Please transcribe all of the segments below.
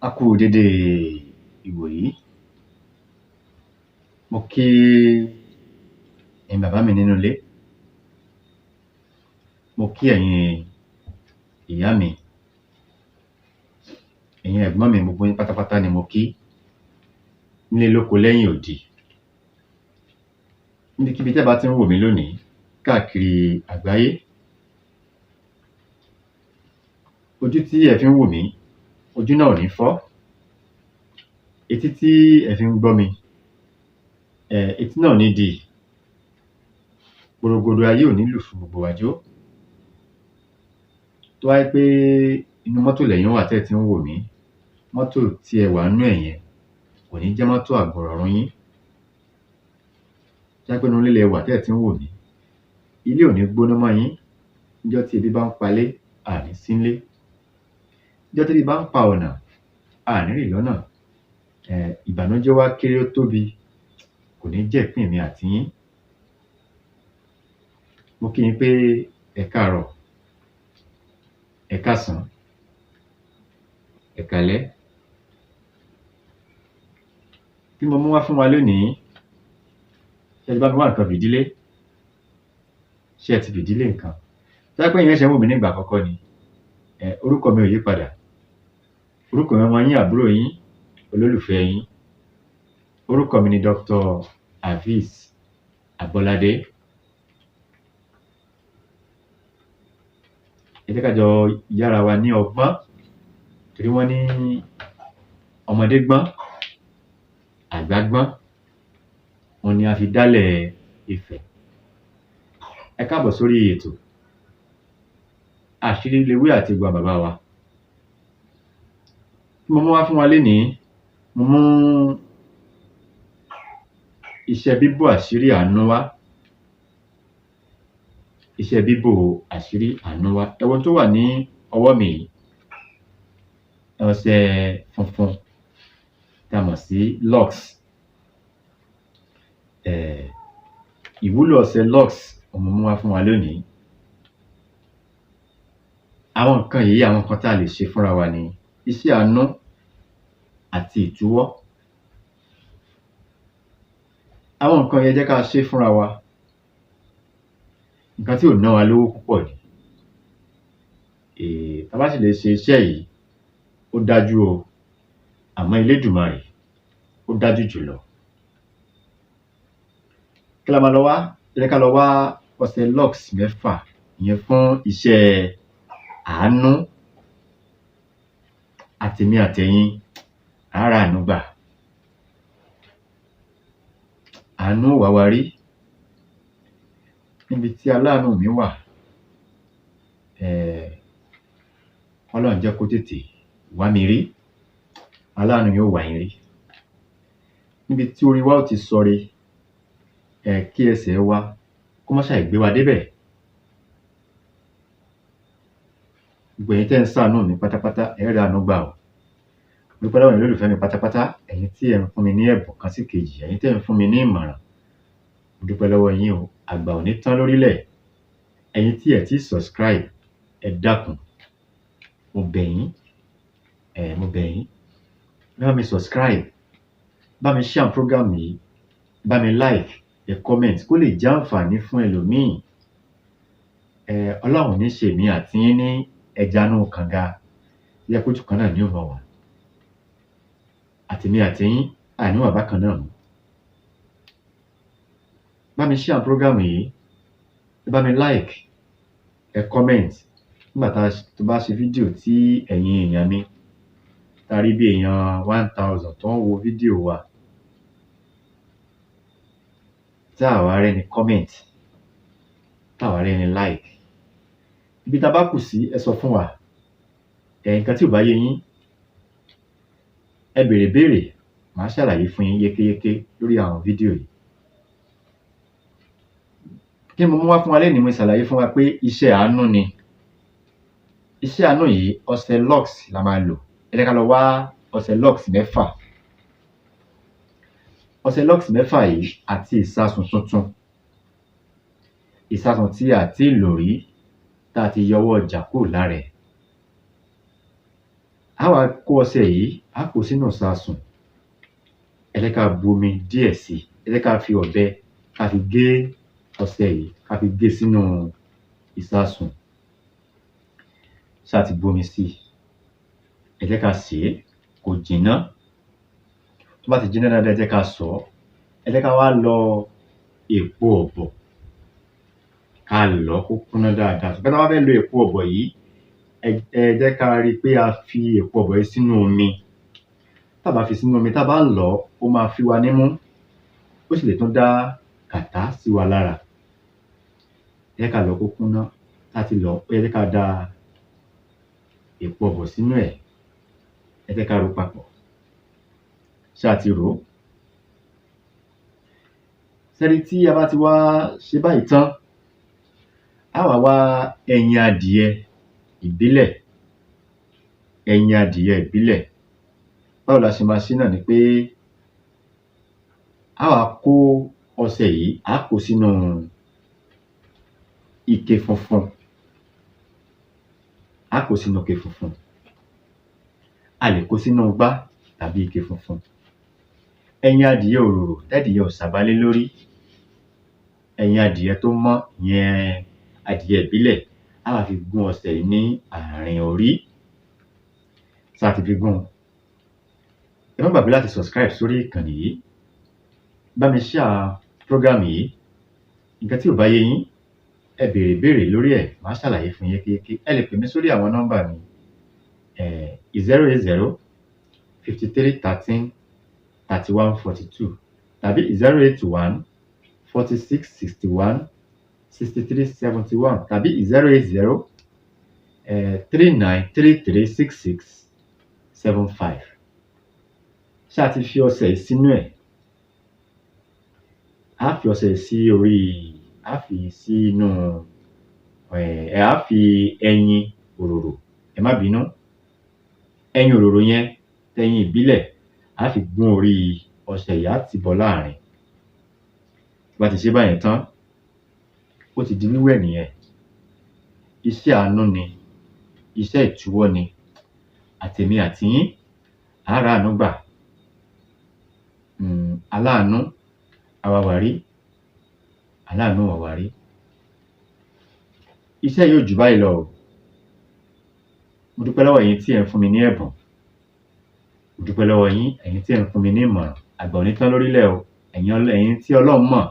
A kú dédé ìwòyí. Mo kí ẹ̀yin bàbá mi nínú ilé. Mo kí ẹ̀yin ìyá mi. Ẹ̀yin ẹ̀gbọ́n mi, gbogbo yín pátápátá ni mo kí. Nílé lóko lẹ́yìn odi. Níbikíbi tẹ́ bá ti ń wò mí lónìí káàkiri àgbáyé. Ojú tí ẹ fi ń wò mí, ojú náà ò ní fọ́. Etí tí ẹ fi ń gbọ́ mi, etí náà ò ní di. Gbòrògbòdò ayé ò ní lù fún gbogbo wa jó. Tó wáyé pé inú mọ́tò lẹ́yìn wà tẹ́ ti ń wò mí, mọ́tò tí ẹ wà nínú ẹ̀ yẹn kò ní jẹ́ mọ́tò àgbọ̀rọ̀run yín. Tó wáyé pé inú ilé lẹ wà tẹ́ ti ń wò mí, ilé ò ní gbóná mọ́ yín. Níjọ́ tí ebi bá ń palé, a ní sí nílé. Níjọ́ tí ebi bá ń pa ọ̀nà, a ní rìn lọ́nà. Ìbànújẹ́ wá kéré ó tóbi, kò ní jẹ́ ìpín mi àti yín. Mo kí yín pé ẹ káàárọ̀, ẹ káàsán, ẹ káalẹ́. Tí mo mú wá fún wa lónìí, ṣé ẹ ti bá mi wá nǹkan fìdílé? Ṣé ẹ ti fìdílé nǹkan? Tó wáyé pé ẹ̀yin ṣẹ̀ ń wò mí nígbà àkọ́kọ́ ni, orúkọ mi ò yí padà. Orúkọ mi ọmọ yín, àbúrò yín, olólùfẹ́ yín. Orúkọ mi ni Dr. Hafiz Abolade. Ẹ jẹ́ ká jọ yára wa ní ọgbọ́n, torí wọ́n ní ọmọdé gbọ́n, àgbà gbọ́n. Òun ni a fi dálẹ̀ Ifẹ̀. Ẹ káàbọ̀ sórí ètò Àṣírí lewé àti egbò bàbá wa. Tí mo mú wá fún wa lénìí, mo mú iṣẹ́ bíbò àṣírí àánú wá. Iṣẹ́ bíbò àṣírí àánú wá. Ẹ wo ohun tó wà ní ọwọ́ mi yìí. Ọṣẹ funfun tá a mọ̀ sí Lux. Ìwúlò ọṣẹ Lux mo mú wá fún wa lónìí. Àwọn nǹkan yìí, àwọn nǹkan tá a lè ṣe fúnra wa ni iṣẹ́ àánú àti ìtúwọ́. Àwọn nǹkan yẹn jẹ́ ká ṣe fúnra wa. Nǹkan tí ò ná wa lówó púpọ̀ ni. Tá a bá sì lè ṣe iṣẹ́ yìí, ó dájú o. Àmọ́ Elédùmarè ó dájú jùlọ. Kí la máa lọ wá? Ẹ jẹ́ ká lọ wá ọṣẹ Lux 6 ìyẹn fún iṣẹ́ àánú. Àtèmi àtẹ̀yin á ra àánú gbà. Àánú ó wá wa rí. Níbi tí aláàánú mi wà, Ọlọ́run jẹ́ kó tètè wá mi rí. Aláàánú yóò wá yín rí. Níbi tí orí wa ó ti sọre, kí ẹsẹ̀ wa kó má ṣàì gbé wa débẹ̀. Gbogbo ẹ̀yin tẹ́ ń ṣàánú mi pátápátá, ẹ rí àánú gbà o. Mo dúpẹ́ lọ́wọ́ ẹ̀yin olólùfẹ́ mi pátápátá. Ẹ̀yin tí ẹ̀ ń fún mi ní ẹ̀bùn kan sí kejì, ẹ̀yin tẹ́ ń fún mi ní ìmọ̀ràn, mo dúpẹ́ lọ́wọ́ yín o. Àgbà ò ní tán lórílẹ̀. Ẹ̀yin tí ẹ ti subscribe, ẹ dákun, mo bẹ̀ yín, mo bẹ̀ yín. Bá mi subscribe, bá mi share program yìí, bá mi like, ẹ comment kó lè jẹ́ àǹfààní fún ẹlòmíì. Ọlọ́run ní ṣe èmi àti yín ní ẹja inú kànga. Yẹ kójú kan náà ní ó máa wà. Àtèmi àti yín àní wà bákan náà mọ́. Bá mi share program yìí, bá mi like, ẹ comment. Nígbà tó bá ṣe fídíò tí ẹ̀yin èèyàn mi, tá rí bí èèyàn 1000 tó ń wo fídíò wa, tá àwa rẹ́ni comment, tá àwa rẹ́ni like. Ibi tá bá kù sí, ẹ sọ fún wa. Nǹkan tí ò bá yé yín, ẹ béèrè béèrè, màá ṣàlàyé fún yín yékéyéké lórí àwọn fídíò yìí. Kí mo mú wá fún wa lénìí, mo ṣàlàyé fún wa pé iṣẹ́ àánú ni. Iṣẹ́ àánú yìí, ọṣẹ Lux la máa lò. Ẹ jẹ́ ká lọ wá ọṣẹ Lux 6. Ọṣẹ Lux 6 yìí àti ìsasùn tuntun. Ìsasùn tí a ti lò rí, tá a ti yọwọ́ ọjà kúrò lára ẹ̀. á wá kó ọṣẹ yìí á kó sínú ìsasùn. Ẹ jẹ́ ká bu omi díẹ̀ sí i, ẹ jẹ́ ká fi ọ̀bẹ ká fi gé ọṣẹ yìí ká fi gé sínú ìsasùn. Ṣá ti bu omi sí i, ẹ jẹ́ ká sè é kó jinná. Tó bá ti jinná dáadáa, ẹ jẹ́ ká sọ̀ ọ́. Ẹ jẹ́ ká wá lọ èpo ọ̀bọ̀, ká lọ̀ ọ́ kó kúnná dáadáa. Ṣùgbọ́n tá bá fẹ́ lo èpo ọ̀bọ̀ yìí, ẹ jẹ́ ká rí i pé a fi èpo ọ̀bọ̀ yìí sínú omi. Tá bá fi sínú omi, tá bá lọ̀ ọ́, ó máa fi wa nímú, ó sì lè tún dá kàtá sí wa lára. Ẹ jẹ́ ká lọ̀ ọ́ kó kúnná. Tá ti lọ̀ ọ́, ẹ jẹ́ ká da èpo ọ̀bọ̀ sínú ẹ̀, ẹ jẹ́ ká rò ó papọ̀. Ṣá ti rò ó? Ṣẹ́rí tí a bá ti wá ṣe báyìí tán, á wá wá ẹyin adìẹ ìbílẹ̀. Ẹyin adìẹ ìbílẹ̀. Báwo la ṣe máa ṣe náà ni pé á wá kó ọṣẹ yìí, á kó sínú ike funfun. Á kó sínú ike funfun. A lè kó sínú igbá tàbí ike funfun. Ẹyin adìẹ òróró tẹ́dìẹ ò sábà lé lórí. Ẹyin adìẹ tó mọ́, ìyẹn adìẹ ìbílẹ̀, á wá fi gún ọṣẹ yìí ní àárín orí. Ṣá ti fi gún un? Ẹ má gbàgbé láti subscribe sórí ìkànnì yìí. Bá mi share program yìí. Nǹkan tí ò bá yé yín, ẹ béèrè ìbéèrè lórí ẹ̀, màá ṣàlàyé fún yín yékéyéké. Ẹ lè pè mí sórí àwọn nọ́mbà mi 080 53 13 31 42 tàbí 081 46 61 63 71 tàbí 080 39 33 66 75. Ṣá ti fi ọṣẹ yìí sínú ẹ̀. Á fi ọṣẹ yìí sí orí, á fi sínú, á fi ẹyin òróró, ẹ má bínú. Ẹyin òróró yẹn, tẹyin ìbílẹ̀, á fi gún orí ọṣẹ yìí, á tì bọ́ láàrin. Bá ti ṣe báyẹn tán, ó ti di wíwẹ̀ nìyẹn. Iṣẹ́ àánú ni, iṣẹ́ ìtúwọ́ ni. Àtèmi àti yín, á ra àánú gbà. Aláàánú á wá wa rí, aláàánú ó wá wa rí. Iṣẹ́ yìí ò jù báyìí lọ o. Mo dúpẹ́ lọ́wọ́ ẹ̀yin tí ẹ̀ ń fún mi ní ẹ̀bùn. Mo dúpẹ́ lọ́wọ́ yín, ẹ̀yin tí ẹ̀ ń fún mi ní ìmọ̀ràn. Àgbà ò ní tán lórílẹ̀ o. Ẹ̀yin tí Ọlọ́run mọ̀,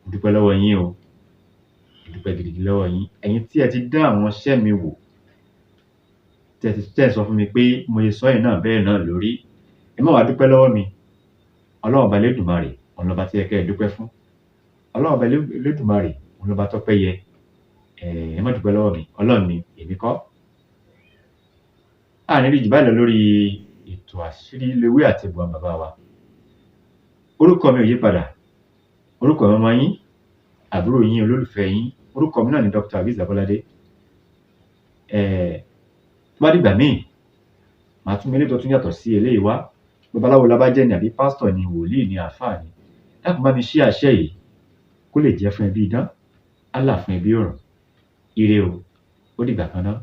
mo dúpẹ́ lọ́wọ́ yín o. Mo dúpẹ́ gidigidi lọ́wọ́ yín. Ẹ̀yin tí ẹ ti dán àwọn iṣẹ́ mi wò, tẹ́ ẹ sọ fún mi pé mo ṣe sọ yìí náà bẹ́ẹ̀ náà lórí. Ẹ má wá dúpẹ́ lọ́wọ́ mi. Ọlọ́run ọba Elédùmarè, òun lọba tí ẹ kẹ́ ẹ dúpẹ́ fún. Ọlọ́run ọba Elédùmarè, òun lọba tọ́pẹ́ yẹ. Ẹ má dúpẹ́ lọ́wọ́ mi. Ọlọ́run ni, èmi kọ́. A ní rí jù báyìí lọ lórí ètò àṣírí ewé àti egbò àwọn bàbá wa. Orúkọ mi ò yí padà. Orúkọ mi ọmọ yín, àbúrò yín, olólùfẹ́ yín. Orúkọ mi náà ni Dr. Aviz Abolade. Tó bá dìgbà míì, màá tún eléyìí tó tún yàtọ̀ sí eléyìí wá. Babaláwo la bá jẹ́ ni àbí pásítọ̀ ni, wòlíì ni, àáfàá ni. Dákun bá mi share àṣẹ yìí kó lè jẹ́ fún ẹbí idán, Allah fún ẹbí ọ̀rọ̀. Ire o, ó dìgbà kan náà.